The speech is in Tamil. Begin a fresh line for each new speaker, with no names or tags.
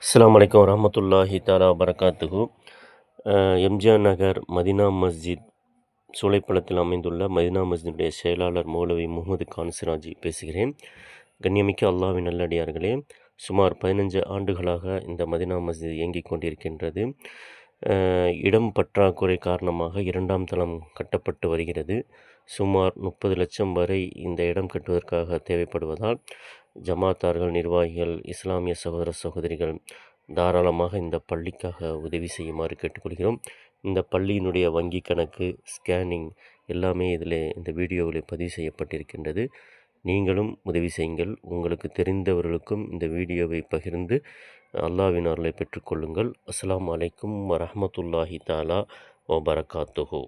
அஸ்ஸலாமு அலைக்கும் வரஹ்மத்துல்லாஹி தஆலா வபரகாத்துஹு. எம்ஜிஆர் நகர் மதீனா மஸ்ஜித் சூளைப்பள்ளத்தில் அமைந்துள்ள மதீனா மஸ்ஜிதுடைய செயலாளர் மௌலவி முகமது கான் சிராஜி பேசுகிறேன். கண்ணியமிக்க அல்லாஹ்வின் நல்லடியார்களே, சுமார் 15 ஆண்டுகளாக இந்த மதீனா மஸ்ஜித் இயங்கிக் கொண்டிருக்கின்றது. இடம் பற்றாக்குறை காரணமாக 2ஆம் தளம் கட்டப்பட்டு வருகிறது. சுமார் 30 லட்சம் வரை இந்த இடம் கட்டுவதற்காக தேவைப்படுவதால் ஜமாத்தார்கள், நிர்வாகிகள், இஸ்லாமிய சகோதர சகோதரிகள் தாராளமாக இந்த பள்ளிக்காக உதவி செய்யுமாறு கேட்டுக்கொள்கிறோம். இந்த பள்ளியினுடைய வங்கி கணக்கு, ஸ்கேனிங் எல்லாமே இந்த வீடியோவில் பதிவு செய்யப்பட்டிருக்கின்றது. நீங்களும் உதவி செய்யுங்கள். உங்களுக்கு தெரிந்தவர்களுக்கும் இந்த வீடியோவை பகிர்ந்து அல்லாஹ்வின் அருளை பெற்றுக்கொள்ளுங்கள். அஸ்ஸலாமு அலைக்கும் வரஹ்மத்துல்லாஹி தஆலா வபரகாத்துஹு.